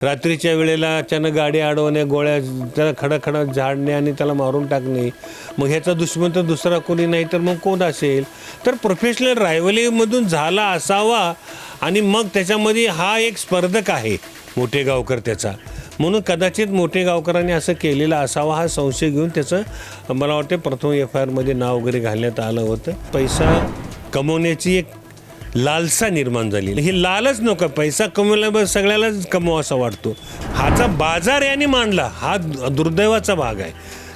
रात्रीच्या वेळेला अचानक गाडी अडवणे, गोळ्या त्याला खडाखडा झाडणे आणि त्याला मारून टाकणे. मग ह्याचा दुश्मन तर दुसरा कोणी नाही तर मग कोण असेल? तर प्रोफेशनल रायव्हलीमधून झाला असावा आणि मग त्याच्यामध्ये हा एक स्पर्धक आहे मोठे गावकर त्याचा, म्हणून कदाचित मोठे गावकरांनी असं केलेलं असावा हा संशय घेऊन त्याचं मला वाटते प्रथम FIRमध्ये नाव वगैरे घालण्यात आलं होतं. पैसा कमवण्याची एक लालसा निर्माण झाली. ही लालच नको, पैसा कमवला सगळ्यालाच कमवासा वाटतो. हाचा बाजार याने मांडला, हा दुर्दैवाचा भाग आहे.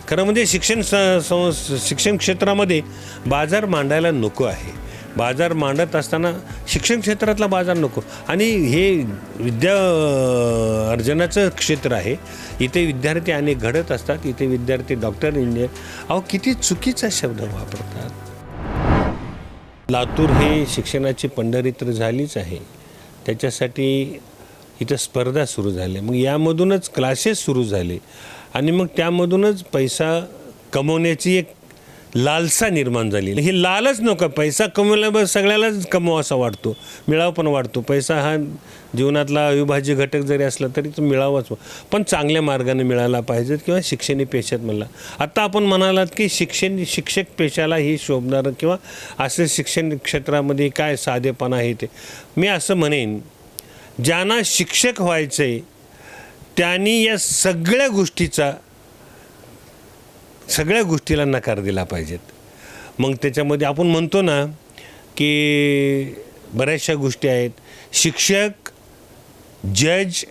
खरं म्हणजे शिक्षण क्षेत्रामध्ये बाजार मांडायला नको आहे. बाजार मांडत असताना शिक्षण क्षेत्रातला बाजार नको. आणि हे विद्या अर्जनाचं क्षेत्र आहे. इथे विद्यार्थी अनेक घडत असतात. इथे विद्यार्थी डॉक्टर, इंजिनियर, अहो किती चुकीचा शब्द वापरतात. लातूर हे शिक्षणाची पंढरी तर झालीच आहे, त्याच्यासाठी इथं स्पर्धा सुरू झाल्या. मग यामधूनच क्लासेस सुरू झाले आणि मग त्यामधूनच पैसा कमवण्याची एक लालसा निर्माण झाली. ही लालच नको, पैसा कमवला सगळ्यालाच कमवासा वाटतो, मिळावा पण वाटतो. पैसा हा जीवनातला अविभाज्य घटक जरी असला तरी तो मिळावाच, पण चांगल्या मार्गाने मिळाला पाहिजे किंवा शिक्षणी पेशात म्हणला. आत्ता आपण म्हणालात की शिक्षक पेशाला ही शोभणारं किंवा असं शिक्षण क्षेत्रामध्ये काय साधेपणा आहे ते. मी असं म्हणेन, ज्यांना शिक्षक व्हायचं आहे त्यांनी या सगळ्या गोष्टीला नकार दिला पाहिजेत. मग त्याच्यामध्ये आपण म्हणतो ना की बऱ्याचशा गोष्टी आहेत. शिक्षक, जज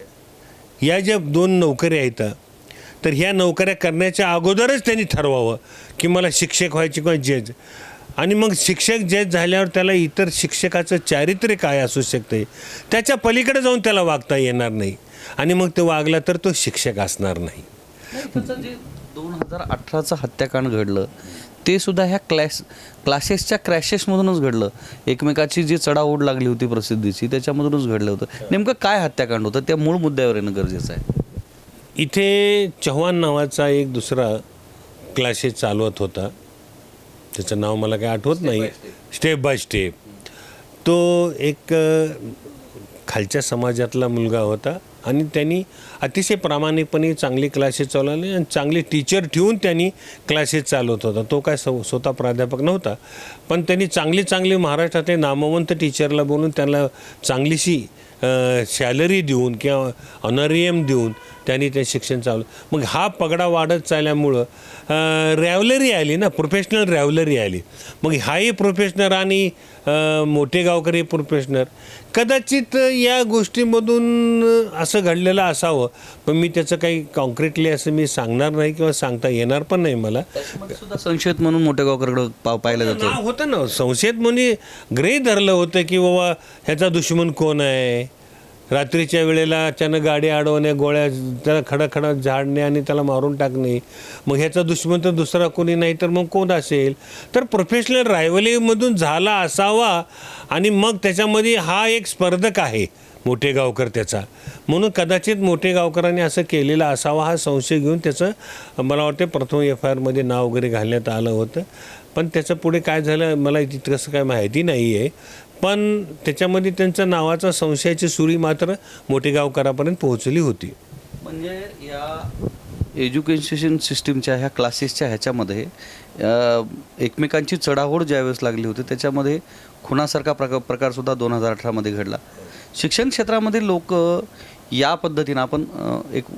या ज्या 2 नोकऱ्या आहेत, तर ह्या नोकऱ्या करण्याच्या अगोदरच त्यांनी ठरवावं की मला शिक्षक व्हायचे किंवा जज. आणि मग शिक्षक जज झाल्यावर त्याला इतर शिक्षकाचं चारित्र्य काय असू शकते त्याच्या पलीकडे जाऊन त्याला वागता येणार नाही. आणि मग ते वागला तर तो शिक्षक असणार नाही. 2018चं हत्याकांड घडलं ते सुद्धा ह्या क्लासेसच्या क्रॅशेसमधूनच घडलं. एकमेकाची जी चढाओढ लागली होती प्रसिद्धीची त्याच्यामधूनच घडलं होतं. नेमकं काय हत्याकांड होतं त्या मूळ मुद्द्यावर येणं गरजेचं आहे. इथे चव्हाण नावाचा एक दुसरा क्लासेस चालवत होता, त्याचं नाव मला काही आठवत नाही. स्टेप बाय स्टेप तो एक खालच्या समाजातला मुलगा होता आणि त्यांनी अतिशय प्रामाणिकपणे चांगली क्लासेस चालवले आणि चांगले टीचर ठेवून त्यांनी क्लासेस चालवत होता. तो काय स्वतः प्राध्यापक नव्हता, पण त्यांनी चांगली महाराष्ट्रातले नामवंत टीचरला बोलून त्यांना चांगलीशी सॅलरी देऊन किंवा ऑनरियम देऊन त्यांनी ते शिक्षण चालू. मग हा पगडा वाढत चालल्यामुळं रॅव्हलरी आली ना, प्रोफेशनल रॅव्हलरी आली. मग हाही प्रोफेशनर आणि मोठे गावकरी प्रोफेशनर. कदाचित या गोष्टीमधून असं घडलेलं असावं, पण मी त्याचं काही कॉन्क्रीटली असं मी सांगणार नाही किंवा सांगता येणार पण नाही मला. सुद्धा संशयित म्हणून मोठ्या गावकरकडं पाहिलं जातं. होतं ना संशयित म्हणजे गृहीत धरलं होतं की बाबा ह्याचा दुश्मन कोण आहे. रात्रीच्या वेळेला अचानक गाडी अडवणे, गोळ्या त्याला खडाखडा झाडणे आणि त्याला मारून टाकणे. मग ह्याचा दुश्मन तर दुसरा कोणी नाही तर मग कोण असेल? तर प्रोफेशनल रायव्हलीमधून झाला असावा आणि मग त्याच्यामध्ये हा एक स्पर्धक आहे मोठे गावकर त्याचा, म्हणून कदाचित मोठे गावकरांनी असं केलेलं असावा हा संशय घेऊन त्याचं मला वाटते प्रथम FIRमध्ये नाव वगैरे घालण्यात आलं होतं. पण त्याचं पुढे काय झालं मला तितकंसं काय माहिती नाही आहे. पण त्याच्यामध्ये त्यांच्या नावाचा संशयाची सुरी मात्र मोठे गावकरापर्यंत पोहोचली होती. म्हणजे या एज्युकेशन सिस्टीमच्या ह्या क्लासेसच्या ह्याच्यामध्ये एकमेकांची चढाओढ ज्यावेळेस लागली होती त्याच्यामध्ये खुनासारखा प्रकारसुद्धा 2018मध्ये घडला. शिक्षण क्षेत्रामध्ये लोक या पद्धतीनं आपण एक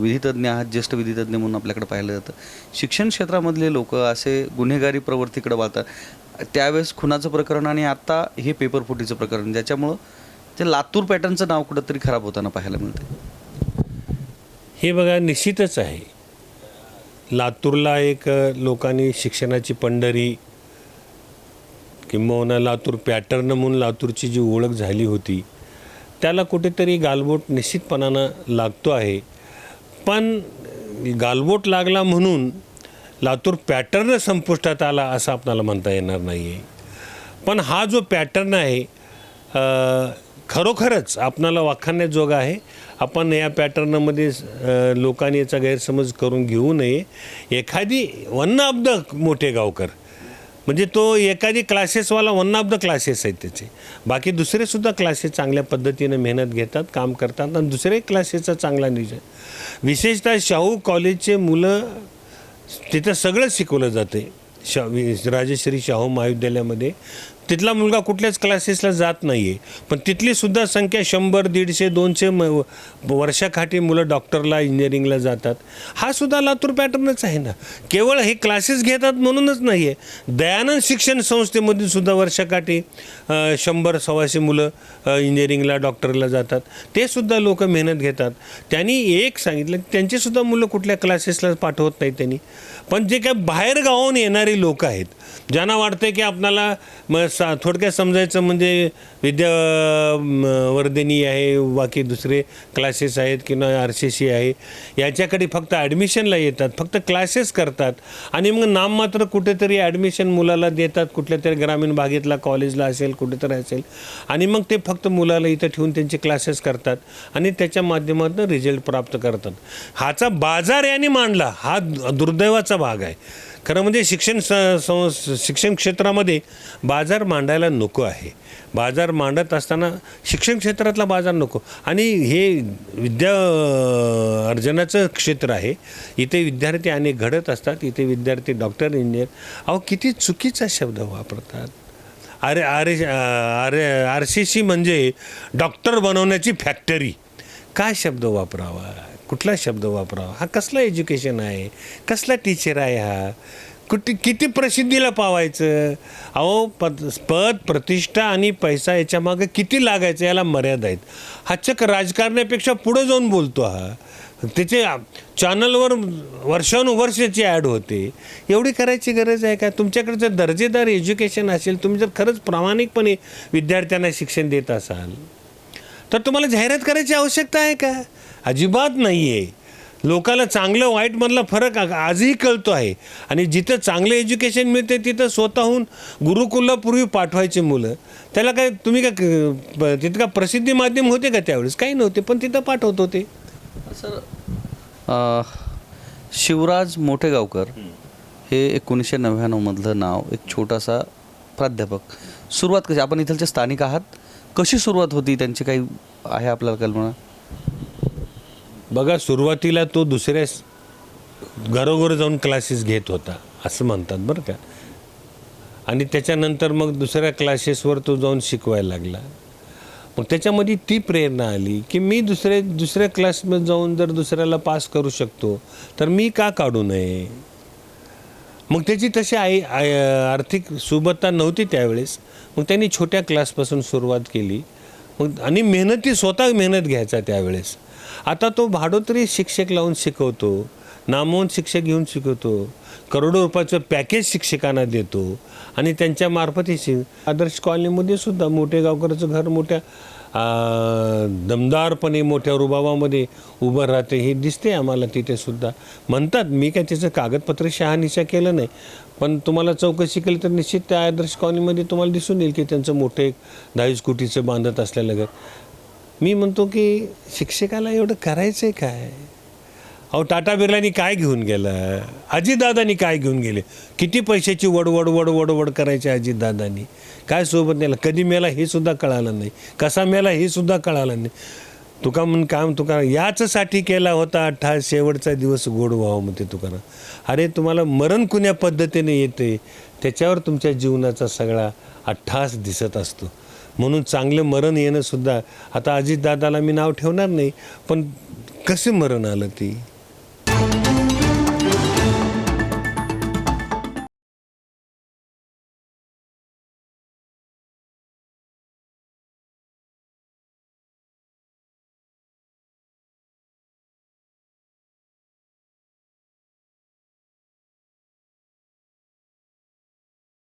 विधितज्ञ आहात, ज्येष्ठ विधितज्ञ म्हणून आपल्याकडे पाहिलं जातं. शिक्षण क्षेत्रामधले लोक असे गुन्हेगारी प्रवृत्तीकडे वाळतात. त्यावेळेस खुनाचं प्रकरण आणि आत्ता हे पेपरफुटीचं प्रकरण, ज्याच्यामुळं ते लातूर पॅटर्नचं नाव कुठंतरी खराब होताना पाहायला मिळते. हे बघा निश्चितच आहे. लातूरला एक लोकांनी शिक्षणाची पंढरी किंबहुना लातूर पॅटर्न म्हणून लातूरची जी ओळख झाली होती त्याला कुठेतरी गालबोट निश्चितपणानं लागतो आहे. पण गालबोट लागला म्हणून लातूर पॅटर्न संपुष्टात आला असं आपल्याला म्हणता येणार नाही आहे. पण हा जो पॅटर्न आहे खरोखरच आपणाला वाखाणण्याजोगा आहे. आपण या पॅटर्नमध्ये लोकांनी याचा गैरसमज करून घेऊ नये. एखादी वन ऑफ द मोठे गावकर म्हणजे तो एखादी क्लासेसवाला वन ऑफ द क्लासेस आहेत त्याचे. बाकी दुसरेसुद्धा क्लासेस चांगल्या पद्धतीनं मेहनत घेतात, काम करतात आणि दुसरे क्लासेसचा चांगला नियोजन. विशेषतः शाहू कॉलेजचे मुलं तिथं सगळं शिकवलं जाते. राजश्री शाहू महाविद्यालयामध्ये तिथला मुलगा कुठल्याच क्लासेसला जात नाही आहे, पण तिथली सुद्धा संख्या 100, 150, 200 वर्षाकाठी मुलं डॉक्टरला, इंजिनिअरिंगला जातात. हा सुद्धा लातूर पॅटर्नच आहे ना. केवळ हे क्लासेस घेतात म्हणूनच नाही आहे. दयानंद शिक्षण संस्थेमधून सुद्धा वर्षाकाठी 100, 125 मुलं इंजिनिअरिंगला, डॉक्टरला जातात. ते सुद्धा लोक मेहनत घेतात. त्यांनी एक सांगितलं की त्यांचेसुद्धा मुलं कुठल्या क्लासेसला पाठवत नाही त्यांनी. पण जे काय बाहेर गावाहून येणारी लोक आहेत, ज्यांना वाटतं की आपल्याला थोडक्यात समजायचं म्हणजे विद्यावर्धिनी आहे, बाकी दुसरे क्लासेस आहेत किंवा RCC आहे, याच्याकडे फक्त ॲडमिशनला येतात, फक्त क्लासेस करतात आणि मग नाममात्र कुठेतरी ॲडमिशन मुलाला देतात, कुठल्या तरी ग्रामीण भागातला कॉलेजला असेल, कुठेतरी असेल, आणि मग ते फक्त मुलाला इथं ठेवून त्यांचे क्लासेस करतात आणि त्याच्या माध्यमातून रिझल्ट प्राप्त करतात. हाचा बाजार यांनी मांडला, हा दुर्दैवाचा भाग आहे. खरं म्हणजे शिक्षण क्षेत्रामध्ये बाजार मांडायला नको आहे. बाजार मांडत असताना शिक्षण क्षेत्रातला बाजार नको. आणि हे विद्या अर्जनाचं क्षेत्र आहे. इथे विद्यार्थी अनेक घडत असतात. इथे विद्यार्थी डॉक्टर, इंजिनियर, अहो किती चुकीचा शब्द वापरतात. RCC म्हणजे डॉक्टर बनवण्याची फॅक्टरी. काय शब्द वापरावा, कुठला शब्द वापरावा? हा कसला एज्युकेशन आहे, कसला टीचर आहे हा? किती प्रसिद्धीला पावायचं? अहो पद प्रतिष्ठा आणि पैसा याच्यामागं किती लागायचं याला मर्यादा आहेत. हा चक राजकारणापेक्षा पुढं जाऊन बोलतो हा. त्याचे चॅनलवर वर्षानुवर्षाची ॲड होते. एवढी करायची गरज आहे का? तुमच्याकडे जर दर्जेदार एज्युकेशन असेल, तुम्ही जर खरंच प्रामाणिकपणे विद्यार्थ्यांना शिक्षण देत असाल, तर तुम्हाला जाहिरात करायची आवश्यकता आहे का? अजिबात नाही आहे. लोकाला चांगलं वाईटमधला फरक आजही कळतो आहे. आणि जिथं चांगलं एज्युकेशन मिळते तिथं स्वतःहून गुरुकुलला पूर्वी पाठवायचे मुलं. त्याला काय तुम्ही काय तिथं का प्रसिद्धी माध्यम होते का त्यावेळेस? काही नव्हते, पण तिथं पाठवत होते. सर, शिवराज मोठेगावकर हे 1999मधलं नाव, एक छोटासा प्राध्यापक. सुरुवात कशी, आपण इथलचे स्थानिक आहात, कशी सुरुवात होती त्यांची, काही आहे आपल्याला कल्पना? बघा, सुरुवातीला तो दुसऱ्या घरोघर जाऊन क्लासेस घेत होता असं म्हणतात बरं का. आणि त्याच्यानंतर मग दुसऱ्या क्लासेसवर तो जाऊन शिकवायला लागला. मग त्याच्यामध्ये ती प्रेरणा आली की मी दुसऱ्या क्लासमध्ये जाऊन जर दुसऱ्याला पास करू शकतो तर मी का काढू नये. मग त्याची तशी आर्थिक सुबत्ता नव्हती त्यावेळेस. मग त्यांनी छोट्या क्लासपासून सुरुवात केली. मग आणि स्वतः मेहनत घ्यायचा त्यावेळेस. आता तो भाडोत्री शिक्षक लावून शिकवतो, नामवंत शिक्षक घेऊन शिकवतो, करोडो रुपयाचं पॅकेज शिक्षकांना देतो आणि त्यांच्यामार्फत ही आदर्श कॉलनीमध्ये सुद्धा मोठेगावकरचं घर मोठ्या दमदारपणे मोठ्या रुबाबामध्ये उभं राहते हे दिसते आम्हाला तिथे सुद्धा. म्हणतात, मी काय त्याचं कागदपत्र शहानिशा केलं नाही, पण तुम्हाला चौकशी केली तर निश्चित त्या आदर्श कॉलनीमध्ये तुम्हाला दिसून येईल की त्यांचं मोठं एक 10 कोटीचं बांधत असलेलं घर. मी म्हणतो की शिक्षकाला एवढं करायचं आहे काय? अहो, टाटा बिर्लानी काय घेऊन गेलं, अजितदादांनी काय घेऊन गेले, किती पैशाची वडवड करायची अजितदादांनी, काय सोबत नेला, कधी मेला हे सुद्धा कळालं नाही, कसा मेला हे सुद्धा कळालं नाही. तुका याचसाठी केला होता 18 शेवटचा दिवस गोड व्हावं म्हणते तुकाराम. अरे तुम्हाला मरण कुण्या पद्धतीने येते त्याच्यावर तुमच्या जीवनाचा सगळा 18 दिसत असतो. म्हणून चांगलं मरण येणं सुद्धा, आता अजितदादाला मी नाव ठेवणार नाही, पण कसं मरण आलं ती